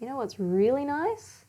You know what's really nice?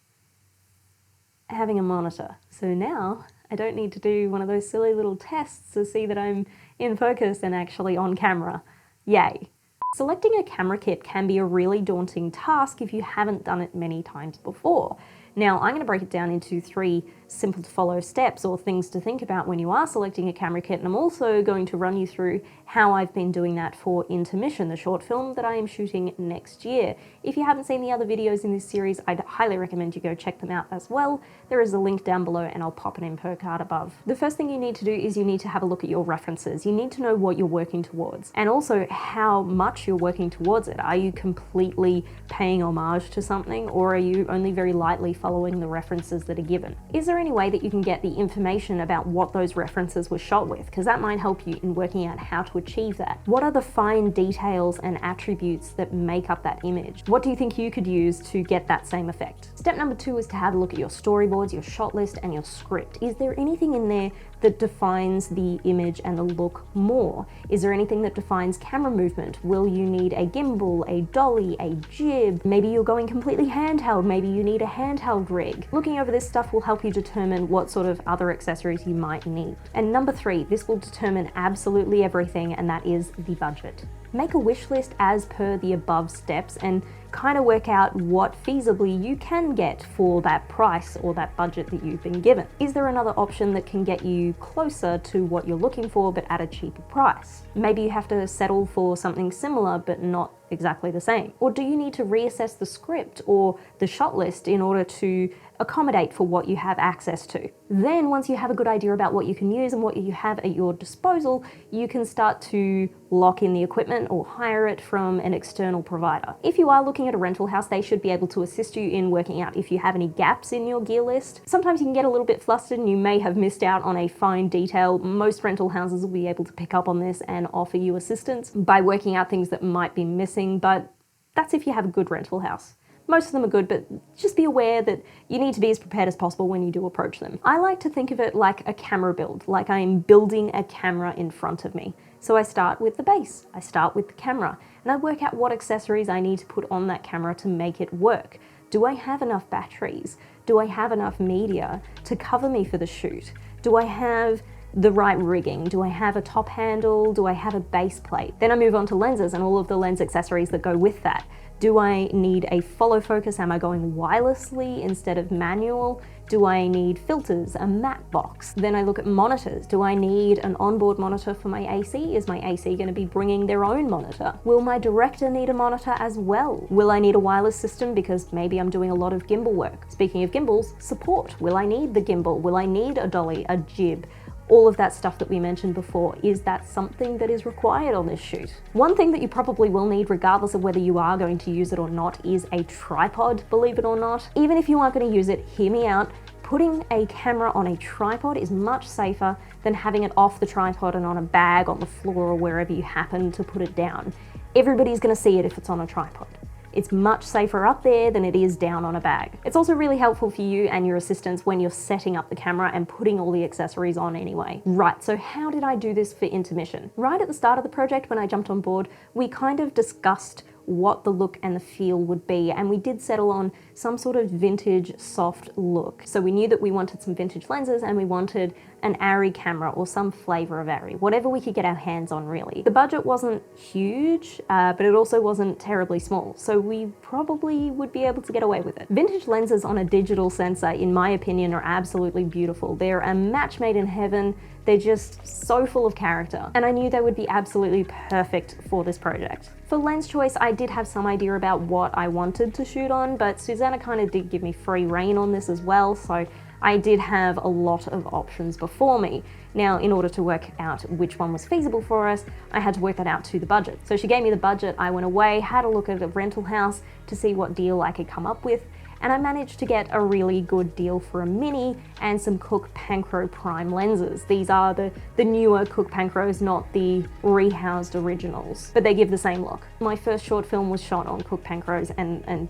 Having a monitor. So now I don't need to do one of those silly little tests to see that I'm in focus and actually on camera. Yay. Selecting a camera kit can be a really daunting task if you haven't done it many times before. Now, I'm going to break it down into 3 simple to follow steps or things to think about when you are selecting a camera kit, and I'm also going to run you through how I've been doing that for Intermission, the short film that I am shooting next year. If you haven't seen the other videos in this series, I'd highly recommend you go check them out as well. There is a link down below and I'll pop an info card above. The first thing you need to do is you need to have a look at your references. You need to know what you're working towards and also how much you're working towards it. Are you completely paying homage to something, or are you only very lightly following the references that are given? Is there any way that you can get the information about what those references were shot with? Because that might help you in working out how to achieve that. What are the fine details and attributes that make up that image? What do you think you could use to get that same effect? Step number 2 is to have a look at your storyboards, your shot list, and your script. Is there anything in there that defines the image and the look more? Is there anything that defines camera movement? Will you need a gimbal, a dolly, a jib? Maybe you're going completely handheld, maybe you need a handheld rig. Looking over this stuff will help you determine what sort of other accessories you might need. And number 3, this will determine absolutely everything, and that is the budget. Make a wish list as per the above steps and kind of work out what feasibly you can get for that price or that budget that you've been given. Is there another option that can get you closer to what you're looking for but at a cheaper price? Maybe you have to settle for something similar but not exactly the same. Or do you need to reassess the script or the shot list in order to accommodate for what you have access to? Then once you have a good idea about what you can use and what you have at your disposal, you can start to lock in the equipment or hire it from an external provider. If you are looking at a rental house, they should be able to assist you in working out if you have any gaps in your gear list. Sometimes you can get a little bit flustered and you may have missed out on a fine detail. Most rental houses will be able to pick up on this and offer you assistance by working out things that might be missing, but that's if you have a good rental house. Most of them are good, but just be aware that you need to be as prepared as possible when you do approach them. I like to think of it like a camera build, like I'm building a camera in front of me. So I start with the base, I start with the camera, and I work out what accessories I need to put on that camera to make it work. Do I have enough batteries? Do I have enough media to cover me for the shoot? Do I have the right rigging? Do I have a top handle? Do I have a base plate? Then I move on to lenses and all of the lens accessories that go with that. Do I need a follow focus? Am I going wirelessly instead of manual? Do I need filters, a matte box? Then I look at monitors. Do I need an onboard monitor for my AC? Is my AC going to be bringing their own monitor? Will my director need a monitor as well? Will I need a wireless system because maybe I'm doing a lot of gimbal work? Speaking of gimbals, support. Will I need the gimbal? Will I need a dolly, a jib? All of that stuff that we mentioned before, is that something that is required on this shoot? One thing that you probably will need, regardless of whether you are going to use it or not, is a tripod, believe it or not. Even if you aren't going to use it, hear me out. Putting a camera on a tripod is much safer than having it off the tripod and on a bag on the floor or wherever you happen to put it down. Everybody's going to see it if it's on a tripod. It's much safer up there than it is down on a bag. It's also really helpful for you and your assistants when you're setting up the camera and putting all the accessories on anyway. Right, so how did I do this for Intermission? Right at the start of the project when I jumped on board, we kind of discussed what the look and the feel would be, and we did settle on some sort of vintage soft look. So we knew that we wanted some vintage lenses and we wanted an Arri camera or some flavor of Arri, whatever we could get our hands on really. The budget wasn't huge, but it also wasn't terribly small, so we probably would be able to get away with it. Vintage lenses on a digital sensor, in my opinion, are absolutely beautiful. They're a match made in heaven. They're just so full of character, and I knew they would be absolutely perfect for this project. For lens choice, I did have some idea about what I wanted to shoot on, but Susanna kind of did give me free rein on this as well, so I did have a lot of options before me. Now, in order to work out which one was feasible for us, I had to work that out to the budget. So she gave me the budget, I went away, had a look at a rental house to see what deal I could come up with, and I managed to get a really good deal for a Mini and some Cooke Panchro Prime lenses. These are the newer Cooke Panchros, not the rehoused originals, but they give the same look. My first short film was shot on Cooke Panchros and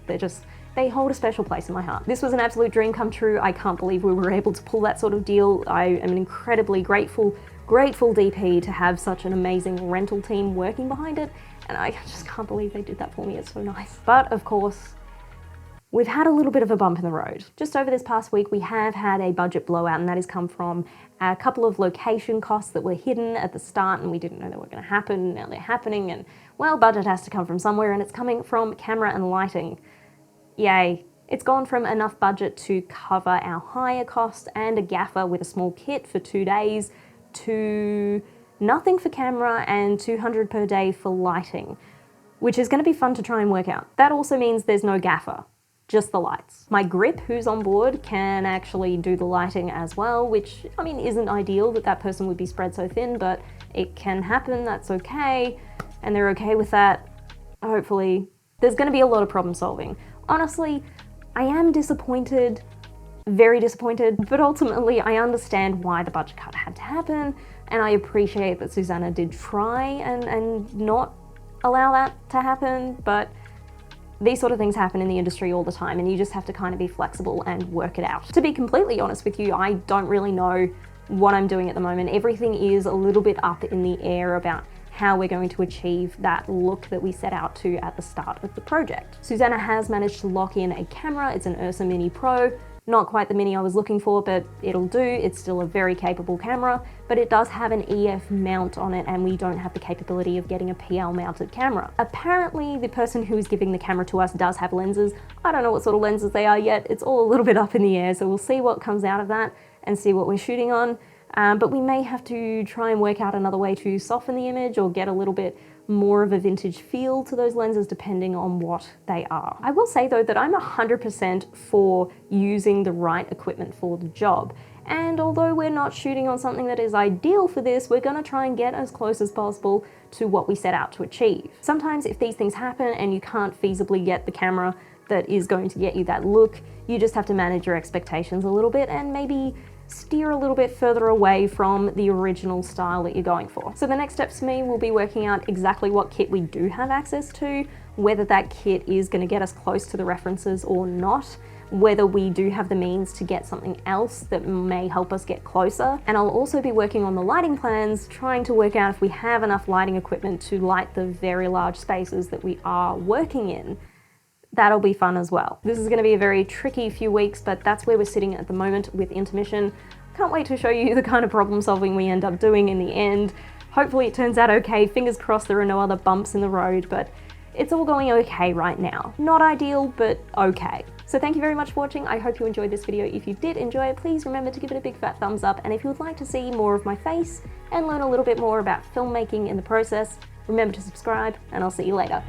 they hold a special place in my heart. This was an absolute dream come true. I can't believe we were able to pull that sort of deal. I am incredibly grateful DP to have such an amazing rental team working behind it, and I just can't believe they did that for me. It's so nice. But of course, we've had a little bit of a bump in the road. Just over this past week, we have had a budget blowout, and that has come from a couple of location costs that were hidden at the start and we didn't know they were going to happen. Now they're happening, and well, budget has to come from somewhere, and it's coming from camera and lighting. Yay. It's gone from enough budget to cover our hire costs and a gaffer with a small kit for 2 days to nothing for camera and $200 per day for lighting, which is going to be fun to try and work out. That also means there's no gaffer, just the lights. My grip, who's on board, can actually do the lighting as well, which, I mean, isn't ideal that that person would be spread so thin, but it can happen, that's okay, and they're okay with that, hopefully. There's going to be a lot of problem solving. Honestly, I am disappointed, very disappointed, but ultimately I understand why the budget cut had to happen, and I appreciate that Susanna did try and not allow that to happen, but these sort of things happen in the industry all the time, and you just have to kind of be flexible and work it out. To be completely honest with you, I don't really know what I'm doing at the moment. Everything is a little bit up in the air about how we're going to achieve that look that we set out to at the start of the project. Susanna has managed to lock in a camera. It's an Ursa Mini Pro. Not quite the mini I was looking for, but it'll do. It's still a very capable camera, but it does have an EF mount on it, and we don't have the capability of getting a PL mounted camera. Apparently, the person who is giving the camera to us does have lenses. I don't know what sort of lenses they are yet. It's all a little bit up in the air, so we'll see what comes out of that and see what we're shooting on. But we may have to try and work out another way to soften the image or get a little bit more of a vintage feel to those lenses depending on what they are. I will say though that I'm 100% for using the right equipment for the job. And although we're not shooting on something that is ideal for this, we're gonna try and get as close as possible to what we set out to achieve. Sometimes if these things happen and you can't feasibly get the camera that is going to get you that look, you just have to manage your expectations a little bit and maybe steer a little bit further away from the original style that you're going for. So the next steps for me will be working out exactly what kit we do have access to, whether that kit is going to get us close to the references or not, whether we do have the means to get something else that may help us get closer. And I'll also be working on the lighting plans, trying to work out if we have enough lighting equipment to light the very large spaces that we are working in. That'll be fun as well. This is going to be a very tricky few weeks, but that's where we're sitting at the moment with intermission. Can't wait to show you the kind of problem solving we end up doing in the end. Hopefully it turns out okay. Fingers crossed there are no other bumps in the road, but it's all going okay right now. Not ideal, but okay. So thank you very much for watching. I hope you enjoyed this video. If you did enjoy it, please remember to give it a big fat thumbs up. And if you would like to see more of my face and learn a little bit more about filmmaking in the process, remember to subscribe, and I'll see you later.